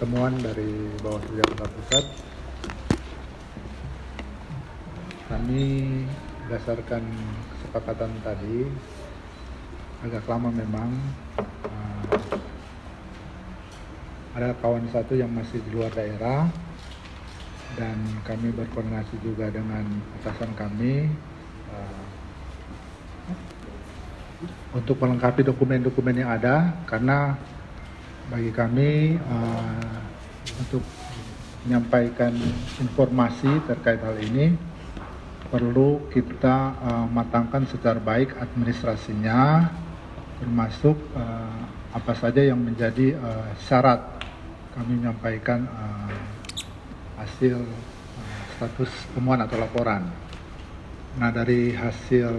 temuan dari Bawaslu Jakarta Pusat. Kami berdasarkan kesepakatan tadi agak lama memang, ada kawan satu yang masih di luar daerah dan kami berkoordinasi juga dengan atasan kami untuk melengkapi dokumen-dokumen yang ada, karena bagi kami untuk menyampaikan informasi terkait hal ini perlu kita matangkan secara baik administrasinya, termasuk apa saja yang menjadi syarat kami menyampaikan hasil status temuan atau laporan. Nah, dari hasil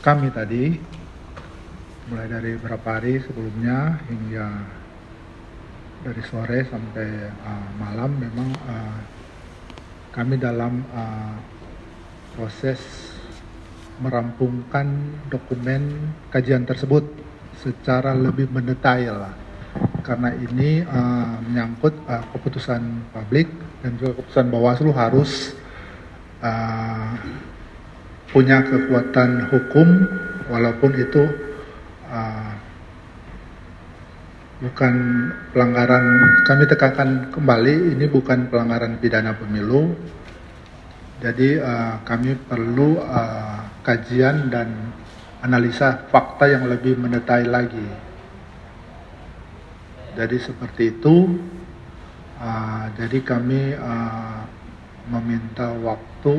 kami tadi, mulai dari beberapa hari sebelumnya hingga dari sore sampai malam, memang kami dalam proses merampungkan dokumen kajian tersebut secara lebih mendetail, karena ini menyangkut keputusan publik dan juga keputusan Bawaslu harus punya kekuatan hukum, walaupun itu bukan pelanggaran. Kami tekankan kembali, ini bukan pelanggaran pidana pemilu. Jadi kami perlu kajian dan analisa fakta yang lebih mendetail lagi. Jadi seperti itu. Jadi kami meminta waktu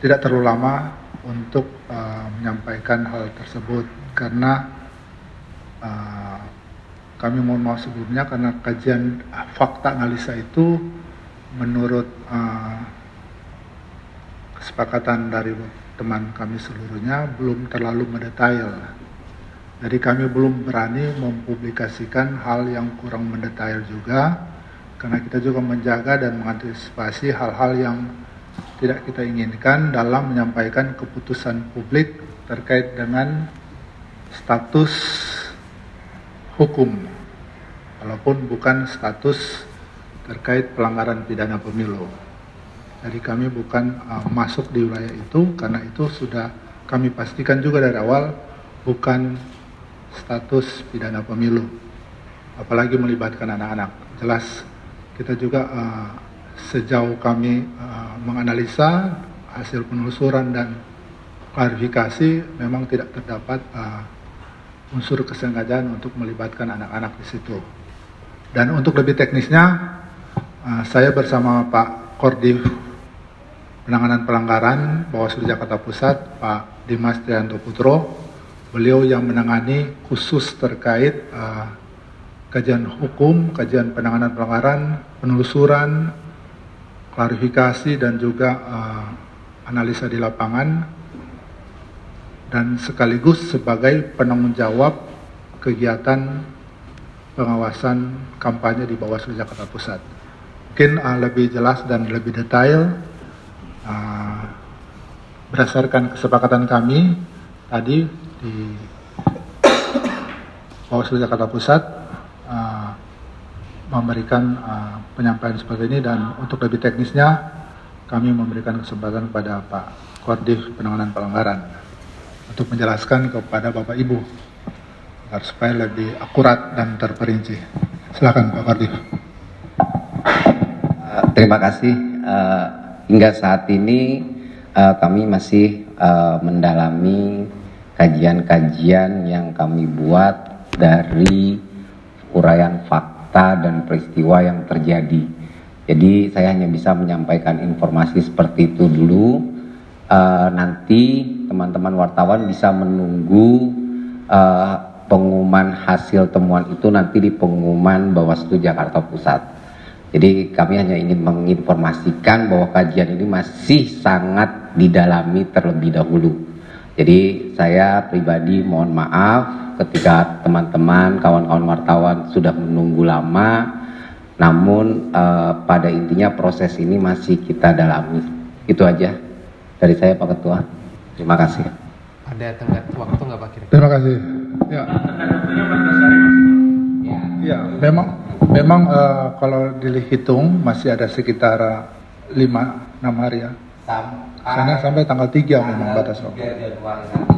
tidak terlalu lama untuk menyampaikan hal tersebut, karena kami mohon maaf sebelumnya karena kajian fakta analisa itu menurut kesepakatan dari teman kami seluruhnya belum terlalu mendetail. Jadi kami belum berani mempublikasikan hal yang kurang mendetail juga, karena kita juga menjaga dan mengantisipasi hal-hal yang tidak kita inginkan dalam menyampaikan keputusan publik terkait dengan status hukum, walaupun bukan status terkait pelanggaran pidana pemilu. Jadi kami bukan masuk di wilayah itu, karena itu sudah kami pastikan juga dari awal bukan status pidana pemilu, apalagi melibatkan anak-anak. Jelas kita juga sejauh kami menganalisa hasil penelusuran dan klarifikasi, memang tidak terdapat unsur kesengajaan untuk melibatkan anak-anak di situ. Dan untuk lebih teknisnya, saya bersama Pak Koordif Penanganan Pelanggaran Bawaslu Jakarta Pusat, Pak Dimas Trianto Putro, beliau yang menangani khusus terkait kajian hukum, kajian penanganan pelanggaran, penelusuran, klarifikasi, dan juga analisa di lapangan, dan sekaligus sebagai penanggung jawab kegiatan pengawasan kampanye di Bawaslu Jakarta Pusat. Mungkin lebih jelas dan lebih detail berdasarkan kesepakatan kami tadi di Bawaslu Jakarta Pusat memberikan penyampaian seperti ini, dan untuk lebih teknisnya kami memberikan kesempatan kepada Pak Koordif Penanganan Pelanggaran untuk menjelaskan kepada Bapak Ibu agar supaya lebih akurat dan terperinci. Silakan Pak Koordif. Terima kasih. Hingga saat ini kami masih mendalami kajian-kajian yang kami buat dari uraian fakta dan peristiwa yang terjadi. Jadi saya hanya bisa menyampaikan informasi seperti itu dulu. Nanti teman-teman wartawan bisa menunggu pengumuman hasil temuan itu nanti di pengumuman Bawaslu Jakarta Pusat. Jadi kami hanya ingin menginformasikan bahwa kajian ini masih sangat didalami terlebih dahulu. Jadi saya pribadi mohon maaf ketika teman-teman, kawan-kawan wartawan sudah menunggu lama. Namun pada intinya proses ini masih kita dalami. Itu aja dari saya Pak Ketua. Terima kasih. Ada tenggat waktu nggak Pak kira-kira? Terima kasih. Ya. Ya, memang kalau dihitung masih ada sekitar 5-6 hari ya. Karena sampai tanggal 3 memang batas waktu. Januari nanti.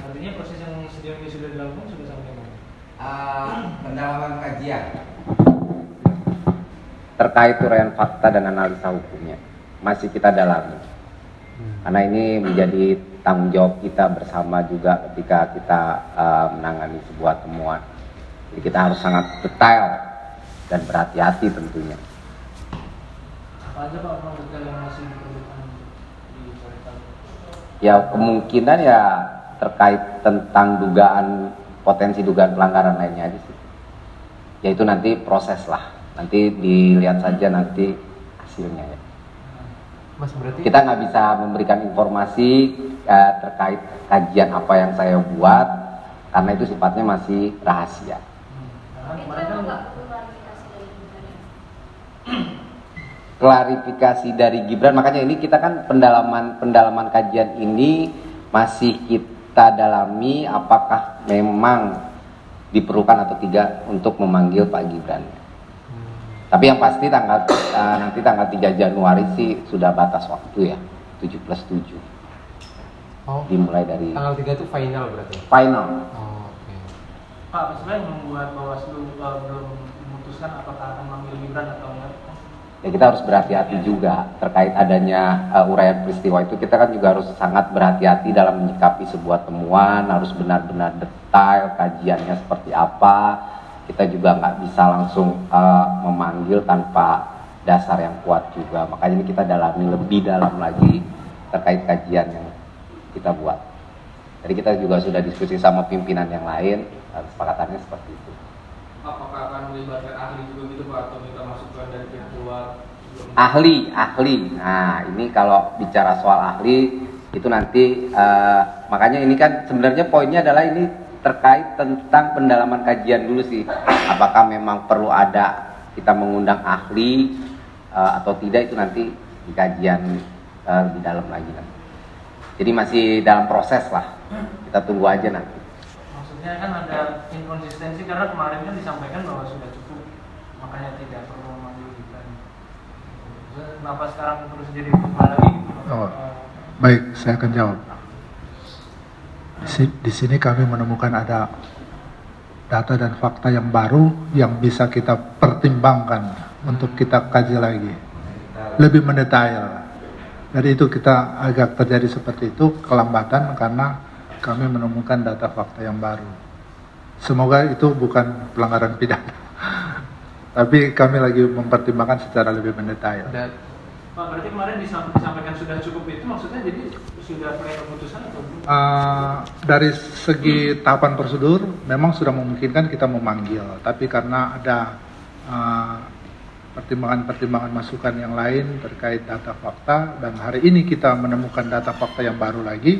Artinya proses yang sejauh ini sudah dilakukan sudah sampai mana? Pendalaman kajian terkait uraian fakta dan analisa hukumnya masih kita dalami. Karena ini menjadi tanggung jawab kita bersama juga ketika kita menangani sebuah temuan. Jadi kita harus sangat detail dan berhati-hati tentunya. Apa aja Pak ruang detail yang masih diperlukan untuk dicari tahu? Ya kemungkinan ya terkait tentang potensi dugaan pelanggaran lainnya aja sih. Yaitu nanti proses lah. Nanti dilihat saja nanti hasilnya ya. Mas berarti Kita nggak bisa memberikan informasi terkait kajian apa yang saya buat karena itu sifatnya masih rahasia. Karena Itu kemarin kan emang nggak perlu klarifikasi dari Gibran ya? Klarifikasi dari Gibran, makanya ini kita kan pendalaman kajian ini masih kita dalami apakah memang diperlukan atau tidak untuk memanggil Pak Gibran. Tapi yang pasti nanti tanggal 3 Januari sih sudah batas waktu ya, 7+7. oh, Dimulai dari tanggal 3 itu final berarti. final. Oh, oke. Pak, sebenarnya membuat Bawaslu belum memutuskan apakah akan memanggil Gibran atau enggak. Ya kita harus berhati-hati juga terkait adanya uraian peristiwa itu. Kita kan juga harus sangat berhati-hati dalam menyikapi sebuah temuan, harus benar-benar detail kajiannya seperti apa. Kita juga nggak bisa langsung memanggil tanpa dasar yang kuat juga. Makanya ini kita dalami lebih dalam lagi terkait kajian yang kita buat. Jadi kita juga sudah diskusi sama pimpinan yang lain, kesepakatannya seperti itu. Apakah akan melibatkan ahli juga gitu Pak atau minta masukan dari pihak luar? Ahli. Nah, ini kalau bicara soal ahli itu nanti makanya ini kan sebenarnya poinnya adalah ini terkait tentang pendalaman kajian dulu sih. Apakah memang perlu ada kita mengundang ahli atau tidak itu nanti di kajian di dalam lagi nanti. Jadi masih dalam proses lah. Kita tunggu aja nanti. Maksudnya kan ada inkonsistensi karena kemarin kan disampaikan bahwa sudah cukup, makanya tidak perlu memanggil Gibran. Kenapa sekarang terus jadi berubah lagi? Oh, baik, saya akan jawab. Di sini kami menemukan ada data dan fakta yang baru yang bisa kita pertimbangkan untuk kita kaji lagi, lebih mendetail. Dari itu kita agak terjadi seperti itu, kelambatan karena kami menemukan data fakta yang baru. Semoga itu bukan pelanggaran pidana, tapi kami lagi mempertimbangkan secara lebih mendetail. Dan Pak, berarti kemarin disampaikan sudah cukup itu maksudnya jadi sudah punya keputusan atau belum? Dari segi tahapan prosedur memang sudah memungkinkan kita memanggil, tapi karena ada pertimbangan-pertimbangan masukan yang lain terkait data fakta dan hari ini kita menemukan data fakta yang baru lagi,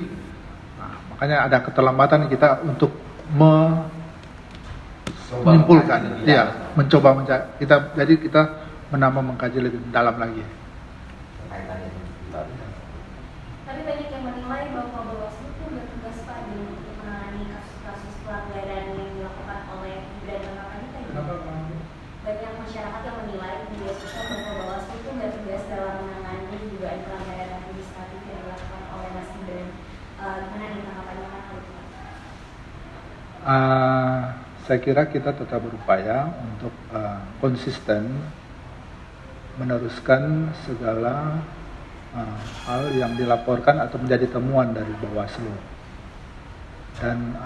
makanya ada keterlambatan kita untuk menyimpulkan, mencoba jadi kita menambah mengkaji lebih dalam lagi. Tapi banyak yang menilai bahwa Bawaslu itu nggak tegas Pak untuk menangani kasus-kasus pelanggaran yang dilakukan oleh Gibran dan Raka gitu. Banyak masyarakat yang menilai di media sosial bahwa Bawaslu itu nggak tegas dalam menangani dugaan pelanggaran administratif yang dilakukan oleh Mas Gibran. Gimana nih tanggapannya Pak? Saya kira kita tetap berupaya untuk konsisten meneruskan segala hal yang dilaporkan atau menjadi temuan dari Bawaslu. Dan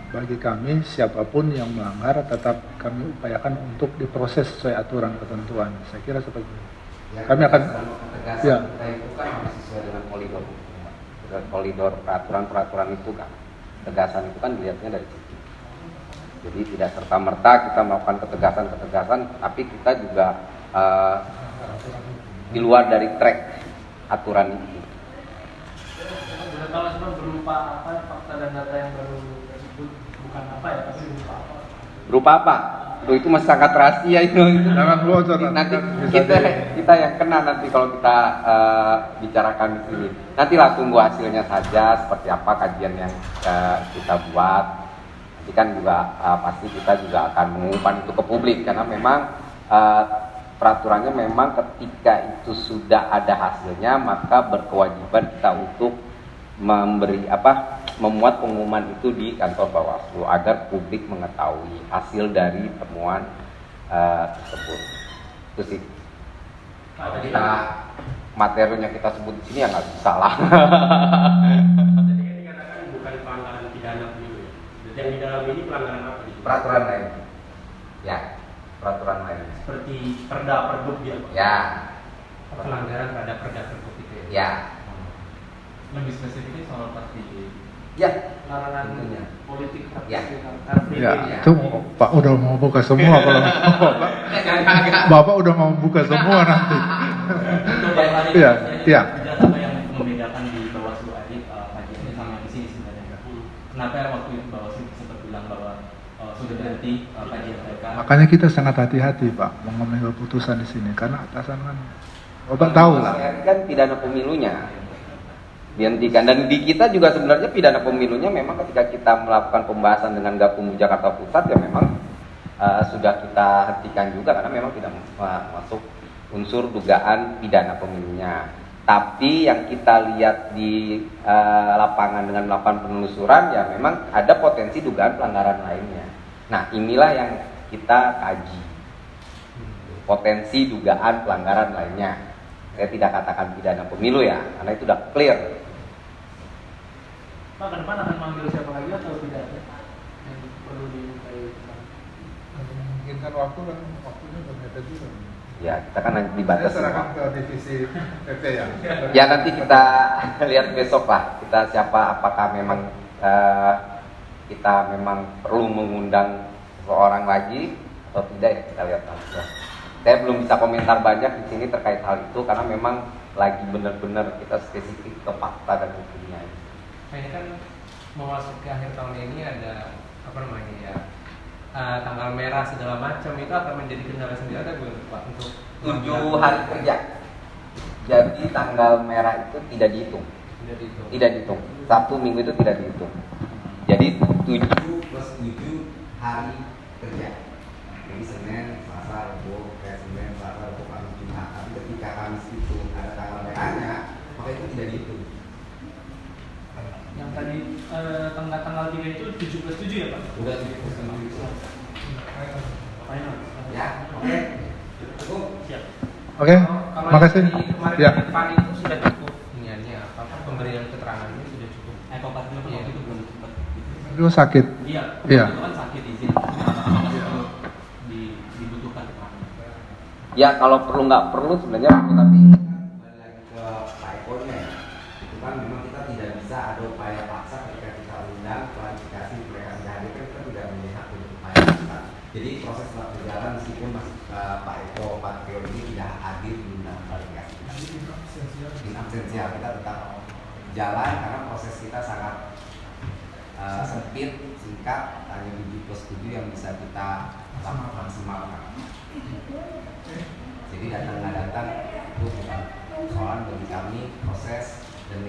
bagi kami siapapun yang melanggar tetap kami upayakan untuk diproses sesuai aturan ketentuan. Saya kira seperti itu. Kami akan kita itu kan harus sesuai dengan koridor hukum. Koridor peraturan itu kan ketegasan itu kan dilihatnya dari situ. Jadi tidak serta-merta kita melakukan ketegasan, tapi kita juga di luar dari track aturan itu. Boleh tahu sebenarnya berupa apa fakta dan data yang baru tersebut, bukan apa ya, tapi berupa apa? Berupa apa? Loh, itu masih sangat rahasia itu. Jangan bocor Nanti kan bisa kita yang kena nanti kalau kita bicarakan di sini. Nantilah tunggu hasilnya saja seperti apa kajian yang kita buat. Nanti kan juga pasti kita juga akan mengumumkan itu ke publik karena memang peraturannya memang ketika itu sudah ada hasilnya maka berkewajiban kita untuk memuat pengumuman itu di kantor Bawaslu agar publik mengetahui hasil dari temuan tersebut. Itu sih. Kita materinya kita sebut di sini ya nggak bisa lah. Jadi kan dikatakan bukan pelanggaran pidana pemilu ya. Jadi yang di dalam ini pelanggaran apa? Peraturan lain. Ya, peraturan lain. Seperti perda perbuk dia. Ya, Pelanggaran terhadap perda Pergub itu ya. ya, Lebih spesifiknya soal pasti. ya. larangan Tentunya. politik Ya. praktis Ya, Iya. itu Pak udah mau buka semua kalau Bapak udah mau buka semua nanti. Iya, iya. Apa yang membedakan di Bawaslu Adit kajiannya sama yang di sini sebenarnya? Kenapa waktu itu Bawaslu sempat bilang bahwa sudah berhenti kajian mereka? Makanya kita sangat hati-hati Pak mengambil keputusan di sini karena atasan kan Bapak tahu lah. Kan pidana pemilunya dihentikan dan di kita juga sebenarnya pidana pemilunya memang ketika kita melakukan pembahasan dengan Gakumdu Jakarta Pusat ya memang sudah kita hentikan juga karena memang tidak masuk unsur dugaan pidana pemilunya. Tapi yang kita lihat di lapangan dengan melakukan penelusuran ya memang ada potensi dugaan pelanggaran lainnya. Nah inilah yang kita kaji, potensi dugaan pelanggaran lainnya. Saya tidak katakan pidana pemilu ya, karena itu udah clear. Pak, ke depan akan manggil siapa lagi atau tidak yang perlu dimintai? Memungkinkan waktu kan waktunya berbeda juga. Ya, kita kan Saya dibatasi. serahkan ke divisi PP ya. Ya nanti kita lihat besok lah, kita siapa, apakah memang kita memang perlu mengundang seseorang lagi atau tidak ya kita lihat langsung. Saya belum bisa komentar banyak di sini terkait hal itu karena memang lagi benar-benar kita spesifik ke fakta dan buktinya. Nah, ini kan mau masuk ke akhir tahun ini ada apa namanya ya tanggal merah segala macam itu akan menjadi kendala sendiri atau gimana Pak untuk 7 hari kerja. Jadi tanggal merah itu tidak dihitung. Tidak dihitung. Sabtu Minggu itu tidak dihitung. Jadi 7 plus 7 hari kerja. Jadi Senin, Selasa, Rabu, Senin, Selasa, Rabu, Kamis, Jumat. Tapi ketika Kamis itu ada tanggal merahnya, maka itu tidak dihitung. Yang tadi tanggal 3 itu 7 plus 7 ya Pak? Udah 7 plus 7. Final. Ya, oke. Cukup. Siap. Oke, kalau makasih. dari kemarin Ya. di depan itu sudah cukup iniannya apa pemberian keterangannya sudah cukup. Ekopat dulu Iya. waktu itu belum sempat. Itu sakit. Iya. Iya. Itu kan sakit izin. Dibutuhkan keterangan. Ya kalau perlu nggak perlu sebenarnya perlu, tapi kembali lagi ke Pak Eko-nya ya. Itu kan memang kita tidak bisa ada upaya paksa ketika kita undang klarifikasi mereka sudah hadir kan kita tidak melihat untuk upaya paksa. Jadi proses tetap berjalan meskipun Pak Eko, Pak Tio ini tidak hadir di undang klarifikasi. In absensia kita tetap jalan karena proses kita sangat sempit, singkat, hanya 7 plus 7 yang bisa kita maksimalkan. Jadi datang nggak datang itu bukan persoalan bagi kami, proses dan